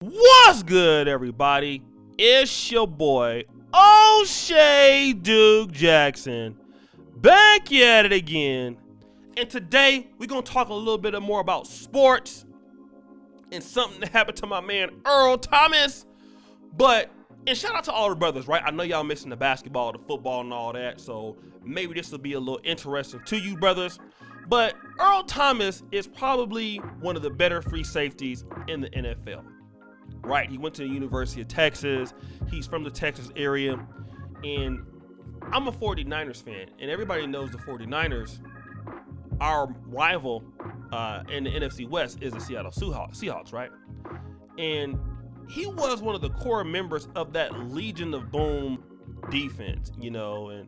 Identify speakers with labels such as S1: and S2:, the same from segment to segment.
S1: What's good, everybody? It's your boy, O'Shea Duke Jackson, back at it again. And today, we're going to talk a little bit more about sports and something that happened to my man, Earl Thomas. And shout out to all the brothers, right? I know y'all missing the basketball, the football, and all that, so maybe this will be a little interesting to you, brothers. But Earl Thomas is probably one of the better free safeties in the NFL. Right, he went to the University of Texas. He's from the Texas area. And I'm a 49ers fan. And everybody knows the 49ers, our rival in the NFC West is the Seattle Seahawks, right? And he was one of the core members of that Legion of Boom defense, and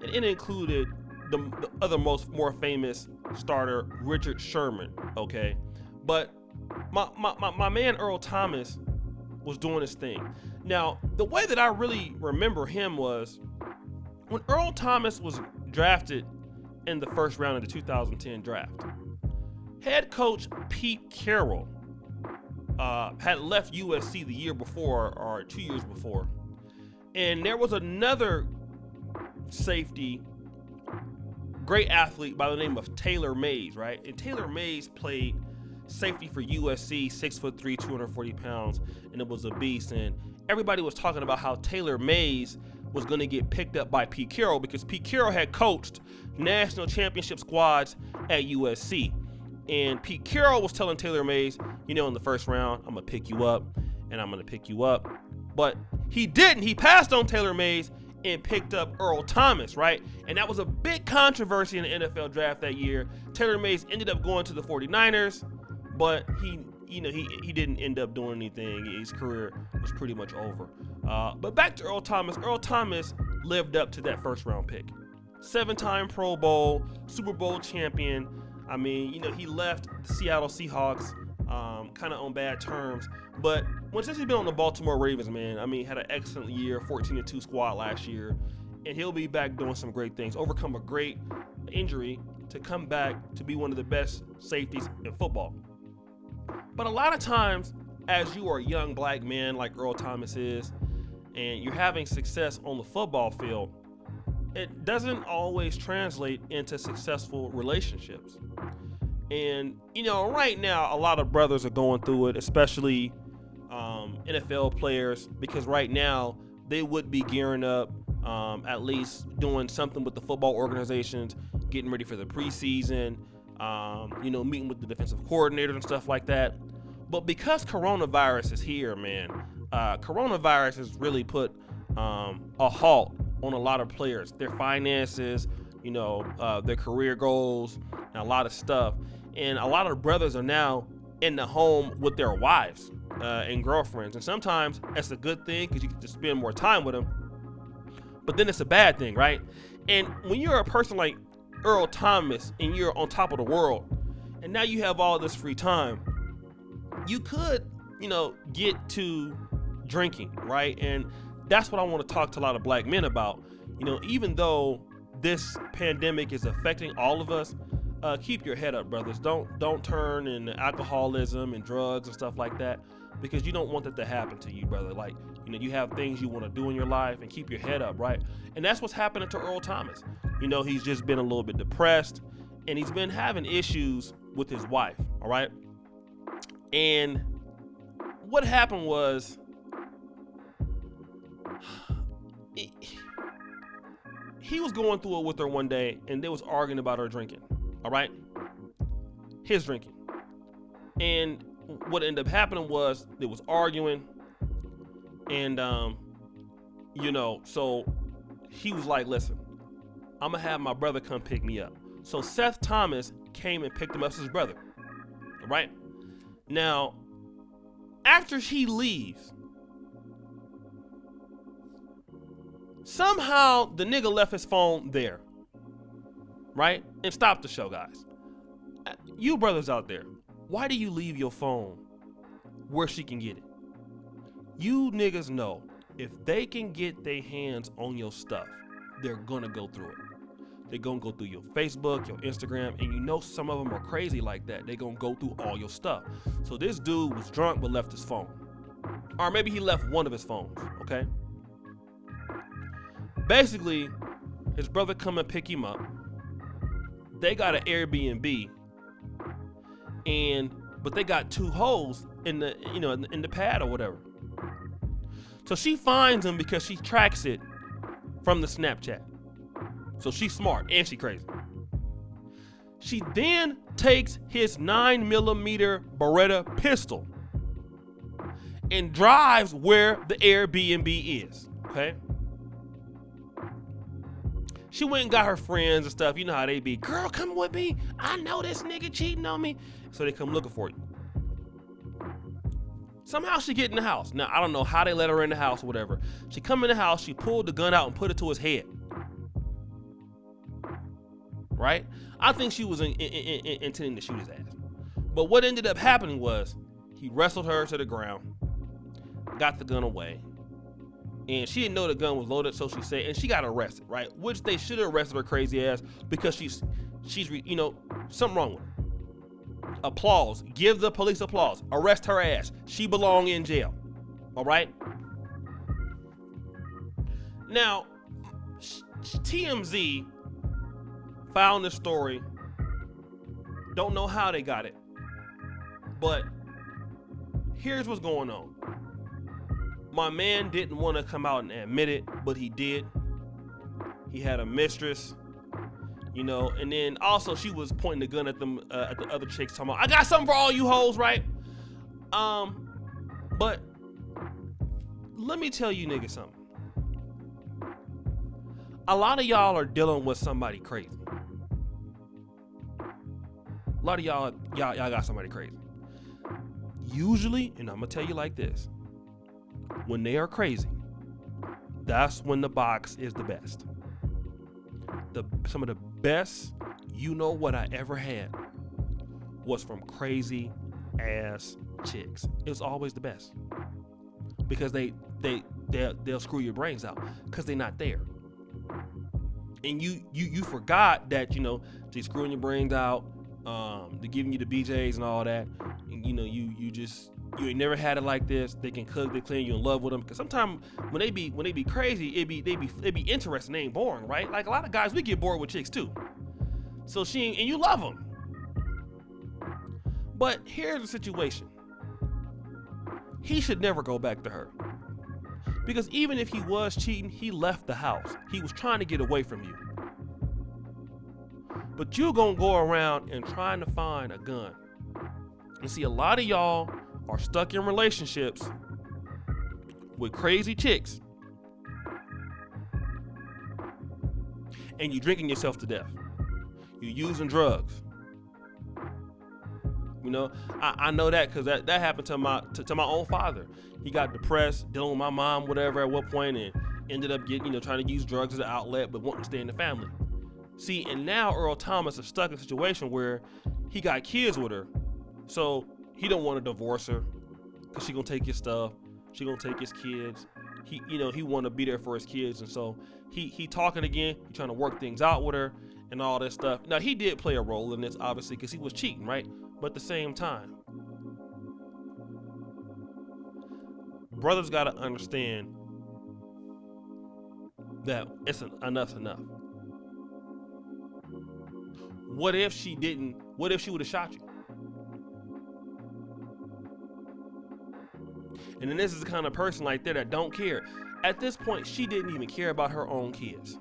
S1: it included the other more famous starter, Richard Sherman, okay? But my man Earl Thomas was doing his thing. Now, the way that I really remember him was when Earl Thomas was drafted in the first round of the 2010 draft. Head coach Pete Carroll had left USC the year before or 2 years before. And there was another safety, great athlete by the name of Taylor Mays, right? And Taylor Mays played safety for USC, 6'3", 240 pounds, and it was a beast. And everybody was talking about how Taylor Mays was going to get picked up by Pete Carroll because Pete Carroll had coached national championship squads at USC. And Pete Carroll was telling Taylor Mays, in the first round, I'm going to pick you up, and I'm going to pick you up. But he didn't. He passed on Taylor Mays and picked up Earl Thomas, right? And that was a big controversy in the NFL draft that year. Taylor Mays ended up going to the 49ers. But he didn't end up doing anything. His career was pretty much over. But back to Earl Thomas. Earl Thomas lived up to that first round pick. 7-time Pro Bowl, Super Bowl champion. I mean, he left the Seattle Seahawks kind of on bad terms. But since he's been on the Baltimore Ravens, man, had an excellent year, 14-2 squad last year. And he'll be back doing some great things. Overcome a great injury to come back to be one of the best safeties in football. But a lot of times, as you are a young black man like Earl Thomas is, and you're having success on the football field, it doesn't always translate into successful relationships. And, right now, a lot of brothers are going through it, especially NFL players, because right now they would be gearing up, at least doing something with the football organizations, getting ready for the preseason, meeting with the defensive coordinators and stuff like that. But because coronavirus is here, man, coronavirus has really put a halt on a lot of players, their finances, their career goals, and a lot of stuff. And a lot of brothers are now in the home with their wives and girlfriends. And sometimes that's a good thing because you get to spend more time with them. But then it's a bad thing, right? And when you're a person like Earl Thomas and you're on top of the world and now you have all this free time, you could get to drinking, right? And that's what I want to talk to a lot of black men about. Even though this pandemic is affecting all of us, keep your head up, brothers. Don't turn into alcoholism and drugs and stuff like that, because you don't want that to happen to you, brother. Like, you have things you want to do in your life, and keep your head up, right? And that's what's happening to Earl Thomas. He's just been a little bit depressed, and he's been having issues with his wife, all right? And what happened was, he was going through it with her one day, and they was arguing about her drinking, all right? His drinking. And what ended up happening was they was arguing, and so he was like, listen, I'm gonna have my brother come pick me up. So Seth Thomas came and picked him up as his brother, all right? Now, after he leaves, somehow the nigga left his phone there, right? And stopped the show, guys. You brothers out there, why do you leave your phone where she can get it? You niggas know if they can get their hands on your stuff, they're gonna go through it. They're gonna go through your Facebook, your Instagram, and some of them are crazy like that. They're gonna go through all your stuff. So this dude was drunk but left his phone. Or maybe he left one of his phones, okay? Basically, his brother come and pick him up. They got an Airbnb, but they got 2 holes in the, in the pad or whatever. So she finds him because she tracks it from the Snapchat. So she's smart and she crazy. She then takes his 9mm Beretta pistol and drives where the Airbnb is, okay? She went and got her friends and stuff. You know how they be. Girl, come with me. I know this nigga cheating on me. So they come looking for you. Somehow she get in the house. Now, I don't know how they let her in the house or whatever. She come in the house. She pulled the gun out and put it to his head. Right? I think she was intending to shoot his ass. But what ended up happening was he wrestled her to the ground, got the gun away, and she didn't know the gun was loaded, so she said, and she got arrested, right? Which they should have arrested her crazy ass because she's something wrong with her. Applause. Give the police applause. Arrest her ass. She belong in jail. All right? Now, TMZ found this story. Don't know how they got it. But here's what's going on. My man didn't want to come out and admit it, but he did. He had a mistress, and then also she was pointing the gun at them, at the other chicks, talking about, I got something for all you hoes, right? But let me tell you niggas something. A lot of y'all are dealing with somebody crazy. A lot of y'all got somebody crazy. Usually, and I'm gonna tell you like this, when they are crazy, that's when the box is the best. Some of the best what I ever had was from crazy ass chicks. It was always the best because they'll screw your brains out because they're not there. And you forgot that they screwing your brains out, they're giving you the BJs and all that, and you ain't never had it like this. They can cook, they clean, you in love with them. Because sometimes when they be crazy, they be interesting. They ain't boring, right? Like a lot of guys, we get bored with chicks too. So and you love them. But here's the situation. He should never go back to her. Because even if he was cheating, he left the house. He was trying to get away from you. But you're gonna go around and trying to find a gun. And see, a lot of y'all are stuck in relationships with crazy chicks, and you drinking yourself to death. You using drugs. I know that because that happened to my own father. He got depressed, dealing with my mom, whatever, at one point, and ended up getting, trying to use drugs as an outlet, but wanting to stay in the family. See, and now Earl Thomas is stuck in a situation where he got kids with her, so he don't want to divorce her because she gonna take his stuff, she gonna take his kids. He want to be there for his kids, and so he talking again. He trying to work things out with her and all that stuff. Now he did play a role in this, obviously, because he was cheating, right? But at the same time, brothers gotta understand that enough's enough. What if she didn't? What if she would have shot you? And then this is the kind of person like that don't care. At this point, she didn't even care about her own kids.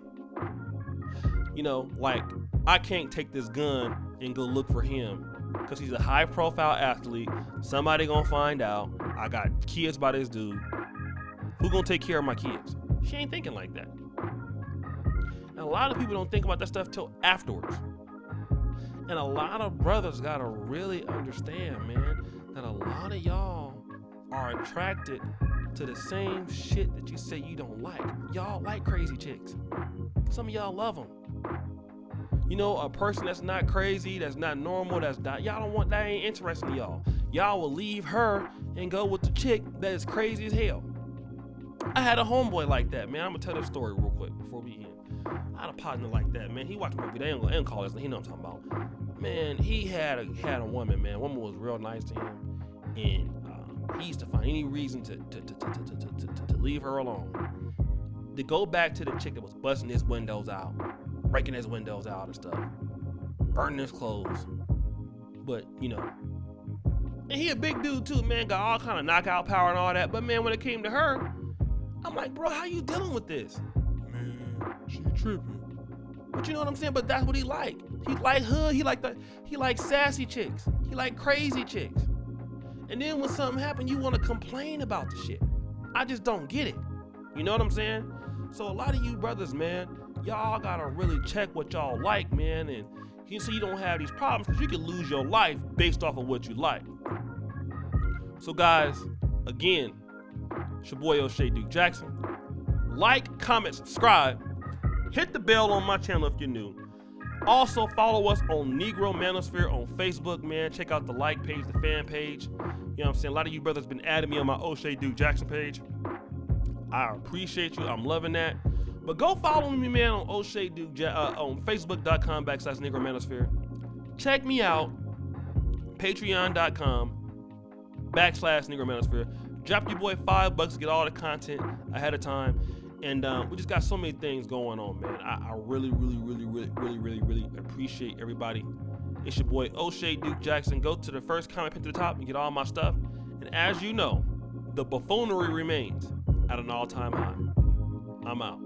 S1: Like, I can't take this gun and go look for him because he's a high profile athlete. Somebody gonna find out I got kids by this dude. Who gonna take care of my kids? She ain't thinking like that. And a lot of people don't think about that stuff till afterwards. And a lot of brothers gotta really understand, man, that a lot of y'all are attracted to the same shit that you say you don't like. Y'all like crazy chicks. Some of y'all love them. A person that's not crazy, that's not normal, y'all don't want, that ain't interesting to y'all. Y'all will leave her and go with the chick that is crazy as hell. I had a homeboy like that, man. I'm gonna tell this story real quick before we end. I had a partner like that, man. He watched my video. They ain't call us. He know what I'm talking about. Man, he had a woman, man. Woman was real nice to him, and He used to find any reason to leave her alone. To go back to the chick that was busting his windows out, breaking his windows out and stuff, burning his clothes. But, you know, and he a big dude too, man, got all kind of knockout power and all that. But man, when it came to her, I'm like, bro, how you dealing with this? Man, she tripping. But you know what I'm saying? But that's what he like. He like hood. He like sassy chicks. He like crazy chicks. And then when something happen, you want to complain about the shit. I just don't get it. You know what I'm saying? So a lot of you brothers, man, y'all gotta really check what y'all like, man, and so you don't have these problems, because you can lose your life based off of what you like. So guys, again, it's your boy O'Shea Duke Jackson. Like, comment, subscribe. Hit the bell on my channel if you're new. Also, follow us on Negro Manosphere on Facebook, man. Check out the like page, the fan page. You know what I'm saying? A lot of you brothers been adding me on my O'Shea Duke Jackson page. I appreciate you. I'm loving that. But go follow me, man, on O'Shea Duke on Facebook.com/Negro Manosphere. Check me out. Patreon.com/Negro Manosphere. Drop your boy $5 to get all the content ahead of time. And we just got so many things going on, man. I really appreciate everybody. It's your boy O'Shea Duke Jackson. Go to the first comment pinned to the top and get all my stuff. And as you know, the buffoonery remains at an all-time high. I'm out.